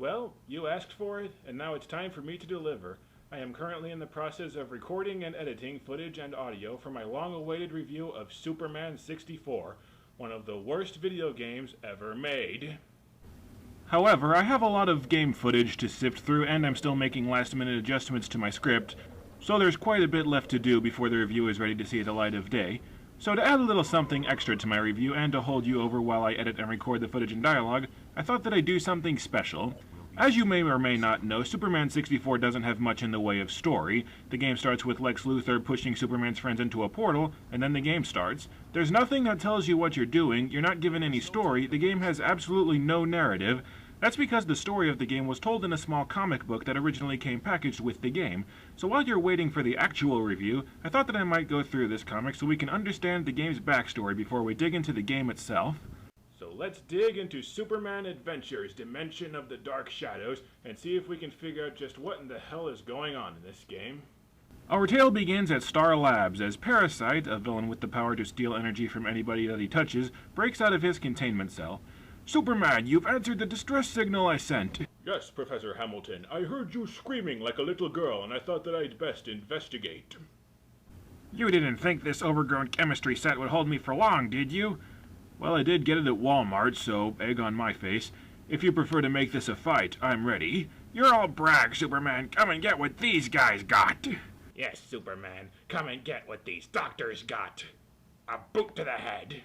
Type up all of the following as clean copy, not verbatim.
Well, you asked for it, and now it's time for me to deliver. I am currently in the process of recording and editing footage and audio for my long-awaited review of Superman 64, one of the worst video games ever made. However, I have a lot of game footage to sift through, and I'm still making last-minute adjustments to my script, so there's quite a bit left to do before the review is ready to see the light of day. So to add a little something extra to my review, and to hold you over while I edit and record the footage and dialogue, I thought that I'd do something special. As you may or may not know, Superman 64 doesn't have much in the way of story. The game starts with Lex Luthor pushing Superman's friends into a portal, and then the game starts. There's nothing that tells you what you're doing, you're not given any story, the game has absolutely no narrative. That's because the story of the game was told in a small comic book that originally came packaged with the game. So while you're waiting for the actual review, I thought that I might go through this comic so we can understand the game's backstory before we dig into the game itself. So let's dig into Superman Adventures, Dimension of the Dark Shadows, and see if we can figure out just what in the hell is going on in this game. Our tale begins at Star Labs as Parasite, a villain with the power to steal energy from anybody that he touches, breaks out of his containment cell. Superman, you've answered the distress signal I sent. Yes, Professor Hamilton. I heard you screaming like a little girl, and I thought that I'd best investigate. You didn't think this overgrown chemistry set would hold me for long, did you? Well, I did get it at Walmart, so egg on my face. If you prefer to make this a fight, I'm ready. You're all brag, Superman. Come and get what these guys got. Yes, Superman. Come and get what these doctors got. A boot to the head.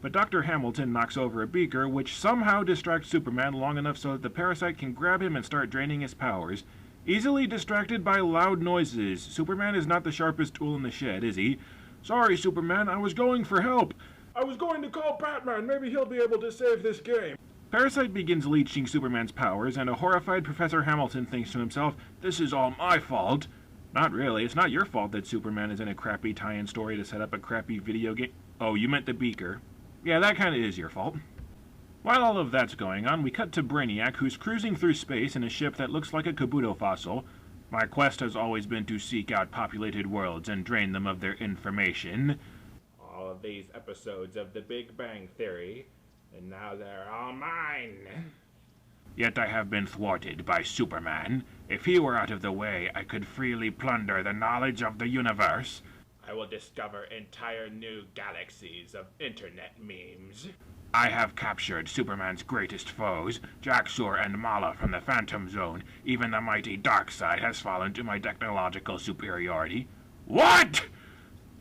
But Dr. Hamilton knocks over a beaker, which somehow distracts Superman long enough so that the parasite can grab him and start draining his powers. Easily distracted by loud noises. Superman is not the sharpest tool in the shed, is he? Sorry, Superman, I was going for help. I was going to call Batman. Maybe he'll be able to save this game. Parasite begins leeching Superman's powers, and a horrified Professor Hamilton thinks to himself, this is all my fault. Not really. It's not your fault that Superman is in a crappy tie-in story to set up a crappy video game. Oh, you meant the beaker. Yeah, that kinda is your fault. While all of that's going on, we cut to Brainiac, who's cruising through space in a ship that looks like a Kabuto fossil. My quest has always been to seek out populated worlds and drain them of their information. All of these episodes of The Big Bang Theory, and now they're all mine. Yet I have been thwarted by Superman. If he were out of the way, I could freely plunder the knowledge of the universe. I will discover entire new galaxies of internet memes. I have captured Superman's greatest foes, Jax-Ur and Mala from the Phantom Zone. Even the mighty Darkseid has fallen to my technological superiority. What?!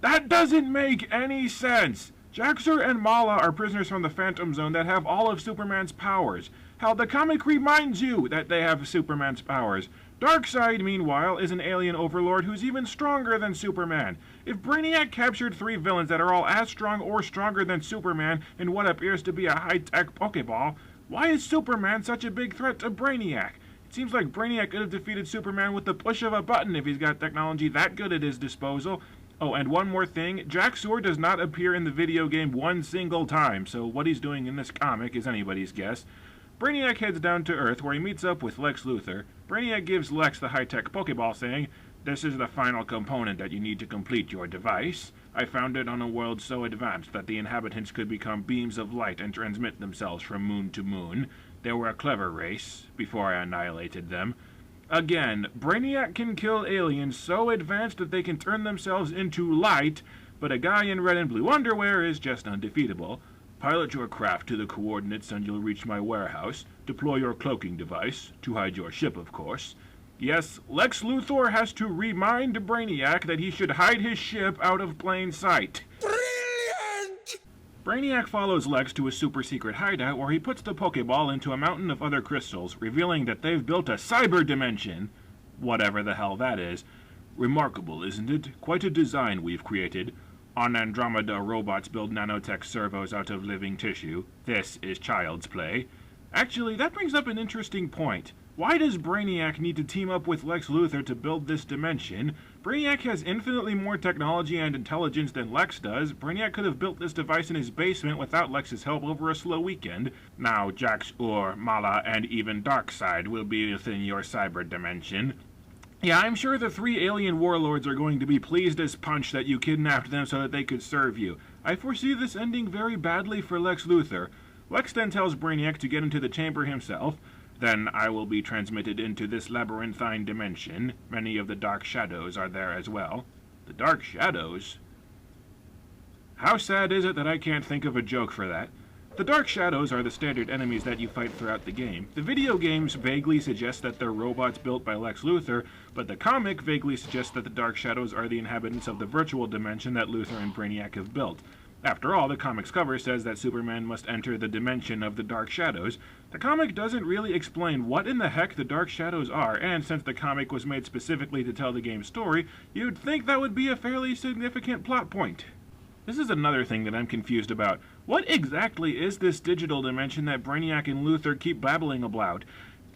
That doesn't make any sense! Jax-Ur and Mala are prisoners from the Phantom Zone that have all of Superman's powers. Hell, the comic reminds you that they have Superman's powers. Darkseid, meanwhile, is an alien overlord who's even stronger than Superman. If Brainiac captured 3 villains that are all as strong or stronger than Superman in what appears to be a high-tech Pokeball, why is Superman such a big threat to Brainiac? It seems like Brainiac could have defeated Superman with the push of a button if he's got technology that good at his disposal. Oh, and one more thing, Jax-Ur does not appear in the video game one single time, so what he's doing in this comic is anybody's guess. Brainiac heads down to Earth where he meets up with Lex Luthor. Brainiac gives Lex the high-tech Pokeball saying, this is the final component that you need to complete your device. I found it on a world so advanced that the inhabitants could become beams of light and transmit themselves from moon to moon. They were a clever race, before I annihilated them. Again, Brainiac can kill aliens so advanced that they can turn themselves into light, but a guy in red and blue underwear is just undefeatable. Pilot your craft to the coordinates and you'll reach my warehouse. Deploy your cloaking device, to hide your ship, of course. Yes, Lex Luthor has to remind Brainiac that he should hide his ship out of plain sight. Brilliant! Brainiac follows Lex to a super-secret hideout where he puts the Pokeball into a mountain of other crystals, revealing that they've built a cyber dimension. Whatever the hell that is. Remarkable, isn't it? Quite a design we've created. On Andromeda, robots build nanotech servos out of living tissue. This is child's play. Actually, that brings up an interesting point. Why does Brainiac need to team up with Lex Luthor to build this dimension? Brainiac has infinitely more technology and intelligence than Lex does. Brainiac could have built this device in his basement without Lex's help over a slow weekend. Now Jax-Ur, Mala, and even Darkseid will be within your cyber dimension. Yeah, I'm sure the 3 alien warlords are going to be pleased as punch that you kidnapped them so that they could serve you. I foresee this ending very badly for Lex Luthor. Lex then tells Brainiac to get into the chamber himself. Then I will be transmitted into this labyrinthine dimension. Many of the dark shadows are there as well. The dark shadows? How sad is it that I can't think of a joke for that? The Dark Shadows are the standard enemies that you fight throughout the game. The video games vaguely suggest that they're robots built by Lex Luthor, but the comic vaguely suggests that the Dark Shadows are the inhabitants of the virtual dimension that Luthor and Brainiac have built. After all, the comic's cover says that Superman must enter the dimension of the Dark Shadows. The comic doesn't really explain what in the heck the Dark Shadows are, and since the comic was made specifically to tell the game's story, you'd think that would be a fairly significant plot point. This is another thing that I'm confused about. What exactly is this digital dimension that Brainiac and Luthor keep babbling about?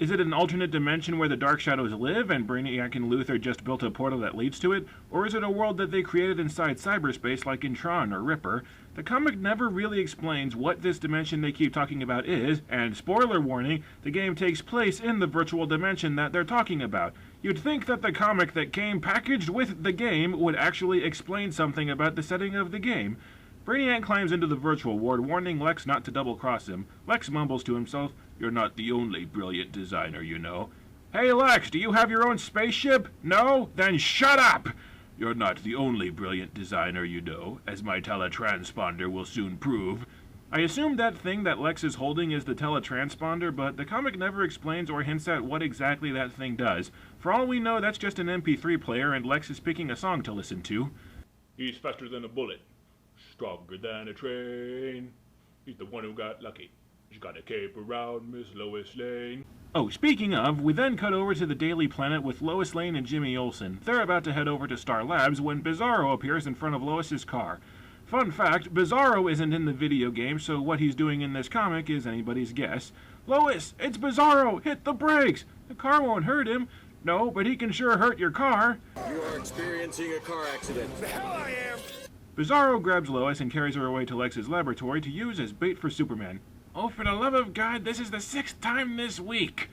Is it an alternate dimension where the Dark Shadows live and Brainiac and Luthor just built a portal that leads to it? Or is it a world that they created inside cyberspace like in Tron or Ripper? The comic never really explains what this dimension they keep talking about is, and spoiler warning, the game takes place in the virtual dimension that they're talking about. You'd think that the comic that came packaged with the game would actually explain something about the setting of the game. Brainiac climbs into the virtual ward, warning Lex not to double-cross him. Lex mumbles to himself, "You're not the only brilliant designer, you know." "Hey Lex, do you have your own spaceship? No? Then shut up! You're not the only brilliant designer, you know, as my teletransponder will soon prove." I assume that thing that Lex is holding is the teletransponder, but the comic never explains or hints at what exactly that thing does. For all we know, that's just an MP3 player and Lex is picking a song to listen to. "He's faster than a bullet, stronger than a train. He's the one who got lucky. He's got a cape around Miss Lois Lane." Oh, speaking of, we then cut over to the Daily Planet with Lois Lane and Jimmy Olsen. They're about to head over to Star Labs when Bizarro appears in front of Lois's car. Fun fact, Bizarro isn't in the video game, so what he's doing in this comic is anybody's guess. "Lois, it's Bizarro! Hit the brakes! The car won't hurt him." "No, but he can sure hurt your car." "You are experiencing a car accident." "The hell I am!" Bizarro grabs Lois and carries her away to Lex's laboratory to use as bait for Superman. "Oh, for the love of God, this is the 6th time this week!"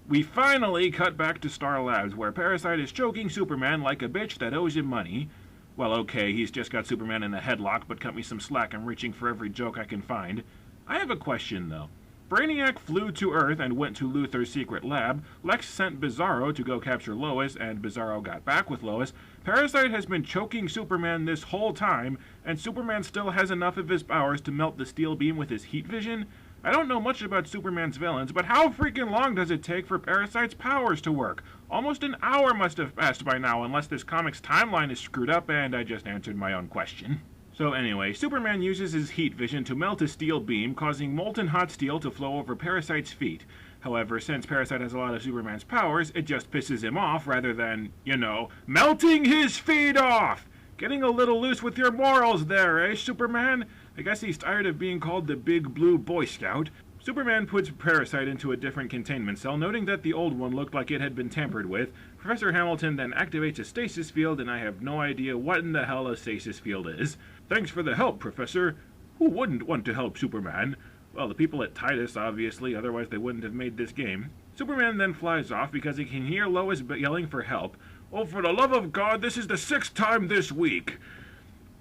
We finally cut back to Star Labs, where Parasite is choking Superman like a bitch that owes him money. Well, okay, he's just got Superman in a headlock, but cut me some slack, I'm reaching for every joke I can find. I have a question, though. Brainiac flew to Earth and went to Luthor's secret lab. Lex sent Bizarro to go capture Lois, and Bizarro got back with Lois. Parasite has been choking Superman this whole time, and Superman still has enough of his powers to melt the steel beam with his heat vision? I don't know much about Superman's villains, but how freaking long does it take for Parasite's powers to work? Almost an hour must have passed by now, unless this comic's timeline is screwed up, and I just answered my own question. So anyway, Superman uses his heat vision to melt a steel beam, causing molten hot steel to flow over Parasite's feet. However, since Parasite has a lot of Superman's powers, it just pisses him off rather than, you know, melting his feet off! Getting a little loose with your morals there, eh, Superman? I guess he's tired of being called the Big Blue Boy Scout. Superman puts Parasite into a different containment cell, noting that the old one looked like it had been tampered with. Professor Hamilton then activates a stasis field, and I have no idea what in the hell a stasis field is. "Thanks for the help, Professor." Who wouldn't want to help Superman? Well, the people at Titus, obviously, otherwise they wouldn't have made this game. Superman then flies off because he can hear Lois yelling for help. "Oh, for the love of God, this is the 6th time this week!"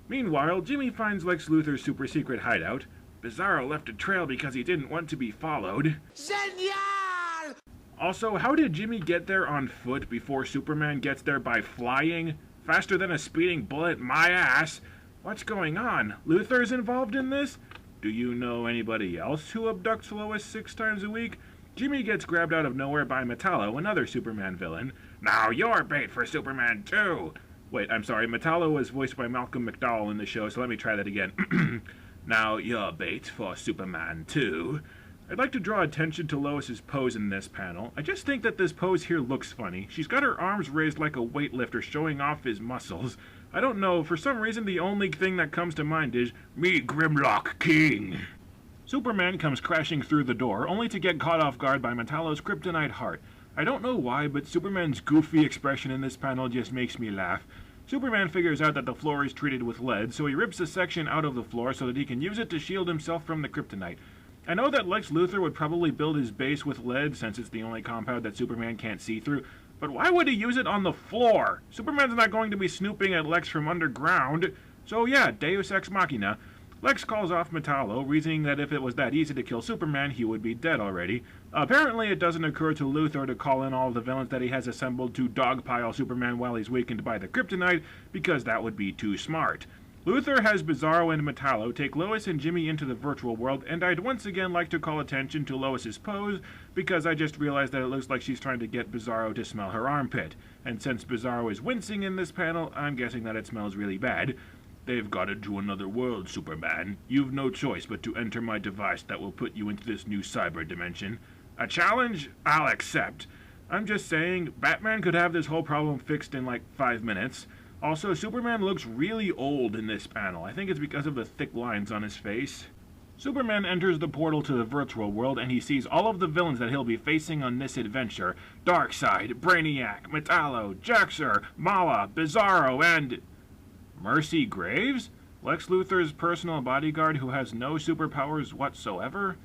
Meanwhile, Jimmy finds Lex Luthor's super-secret hideout. Bizarro left a trail because he didn't want to be followed. Genial! Also, how did Jimmy get there on foot before Superman gets there by flying? Faster than a speeding bullet, my ass! What's going on? Luthor's involved in this? Do you know anybody else who abducts Lois 6 times a week? Jimmy gets grabbed out of nowhere by Metallo, another Superman villain. "Now you're bait for Superman too!" Wait, I'm sorry, Metallo was voiced by Malcolm McDowell in the show, so let me try that again. "Now you're bait for Superman too." I'd like to draw attention to Lois's pose in this panel. I just think that this pose here looks funny. She's got her arms raised like a weightlifter, showing off his muscles. I don't know, for some reason the only thing that comes to mind is, "Me Grimlock King." Superman comes crashing through the door, only to get caught off guard by Metallo's kryptonite heart. I don't know why, but Superman's goofy expression in this panel just makes me laugh. Superman figures out that the floor is treated with lead, so he rips a section out of the floor so that he can use it to shield himself from the kryptonite. I know that Lex Luthor would probably build his base with lead, since it's the only compound that Superman can't see through, but why would he use it on the floor? Superman's not going to be snooping at Lex from underground. So yeah, Deus Ex Machina. Lex calls off Metallo, reasoning that if it was that easy to kill Superman, he would be dead already. Apparently, it doesn't occur to Luthor to call in all the villains that he has assembled to dogpile Superman while he's weakened by the kryptonite, because that would be too smart. Luthor has Bizarro and Metallo take Lois and Jimmy into the virtual world, and I'd once again like to call attention to Lois's pose, because I just realized that it looks like she's trying to get Bizarro to smell her armpit. And since Bizarro is wincing in this panel, I'm guessing that it smells really bad. They've got into another world, Superman. You've no choice but to enter my device that will put you into this new cyber dimension. A challenge? I'll accept. I'm just saying, Batman could have this whole problem fixed in like 5 minutes. Also, Superman looks really old in this panel. I think it's because of the thick lines on his face. Superman enters the portal to the virtual world and he sees all of the villains that he'll be facing on this adventure. Darkseid, Brainiac, Metallo, Jaxer, Mala, Bizarro, and... Mercy Graves? Lex Luthor's personal bodyguard who has no superpowers whatsoever?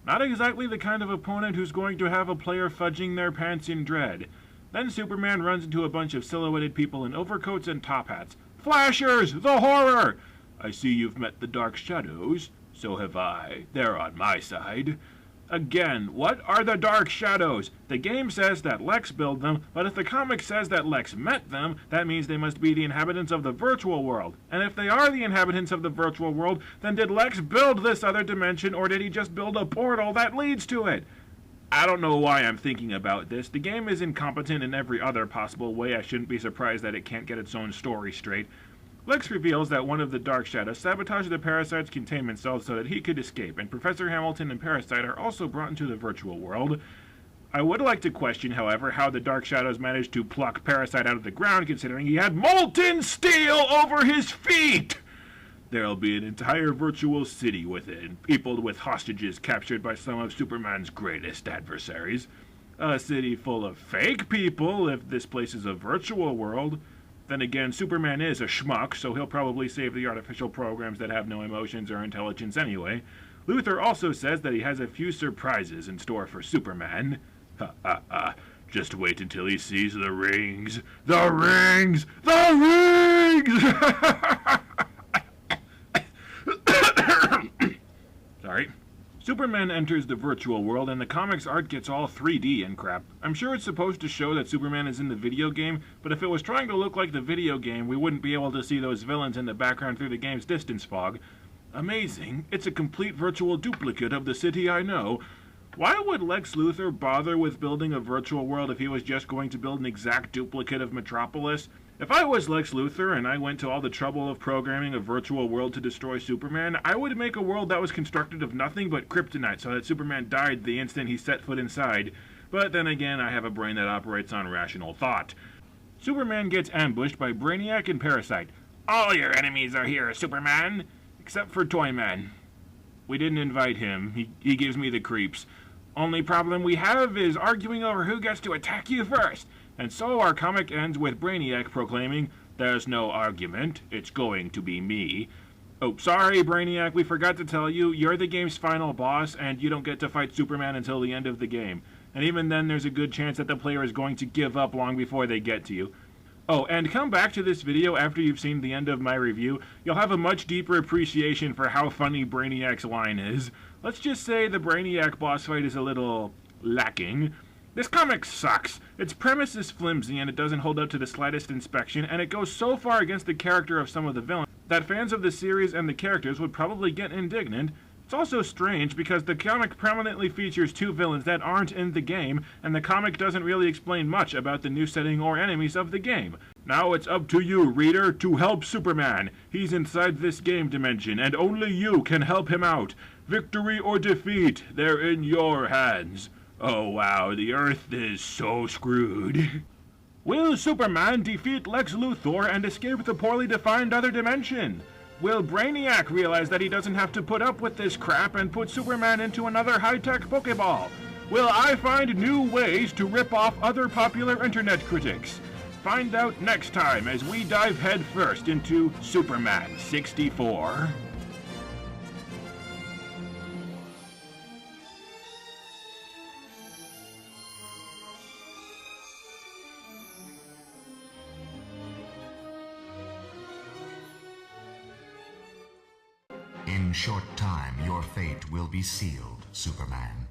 Not exactly the kind of opponent who's going to have a player fudging their pants in dread. Then Superman runs into a bunch of silhouetted people in overcoats and top hats. Flashers! The horror! I see you've met the Dark Shadows. So have I. They're on my side. Again, what are the Dark Shadows? The game says that Lex built them, but if the comic says that Lex met them, that means they must be the inhabitants of the virtual world. And if they are the inhabitants of the virtual world, then did Lex build this other dimension, or did he just build a portal that leads to it? I don't know why I'm thinking about this. The game is incompetent in every other possible way. I shouldn't be surprised that it can't get its own story straight. Lex reveals that one of the Dark Shadows sabotaged the Parasite's containment cells so that he could escape, and Professor Hamilton and Parasite are also brought into the virtual world. I would like to question, however, how the Dark Shadows managed to pluck Parasite out of the ground, considering he had molten steel over his feet! There'll be an entire virtual city with it, peopled with hostages captured by some of Superman's greatest adversaries. A city full of fake people, if this place is a virtual world. Then again, Superman is a schmuck, so he'll probably save the artificial programs that have no emotions or intelligence anyway. Luthor also says that he has a few surprises in store for Superman. Ha ha ha. Just wait until he sees the rings. The rings! The rings! Sorry. Superman enters the virtual world and the comics art gets all 3D and crap. I'm sure it's supposed to show that Superman is in the video game, but if it was trying to look like the video game, we wouldn't be able to see those villains in the background through the game's distance fog. Amazing. It's a complete virtual duplicate of the city I know. Why would Lex Luthor bother with building a virtual world if he was just going to build an exact duplicate of Metropolis? If I was Lex Luthor and I went to all the trouble of programming a virtual world to destroy Superman, I would make a world that was constructed of nothing but kryptonite so that Superman died the instant he set foot inside. But then again, I have a brain that operates on rational thought. Superman gets ambushed by Brainiac and Parasite. All your enemies are here, Superman! Except for Toyman. We didn't invite him. He gives me the creeps. Only problem we have is arguing over who gets to attack you first. And so our comic ends with Brainiac proclaiming, "There's no argument, it's going to be me." Oh, sorry, Brainiac, we forgot to tell you, you're the game's final boss, and you don't get to fight Superman until the end of the game. And even then, there's a good chance that the player is going to give up long before they get to you. Oh, and come back to this video after you've seen the end of my review. You'll have a much deeper appreciation for how funny Brainiac's line is. Let's just say the Brainiac boss fight is a little lacking. This comic sucks. Its premise is flimsy and it doesn't hold up to the slightest inspection, and it goes so far against the character of some of the villains that fans of the series and the characters would probably get indignant. It's also strange because the comic prominently features two villains that aren't in the game, and the comic doesn't really explain much about the new setting or enemies of the game. Now it's up to you, reader, to help Superman. He's inside this game dimension, and only you can help him out. Victory or defeat, they're in your hands. Oh wow, the Earth is so screwed. Will Superman defeat Lex Luthor and escape the poorly defined other dimension? Will Brainiac realize that he doesn't have to put up with this crap and put Superman into another high-tech Pokeball? Will I find new ways to rip off other popular internet critics? Find out next time as we dive headfirst into Superman 64. In short time, your fate will be sealed, Superman.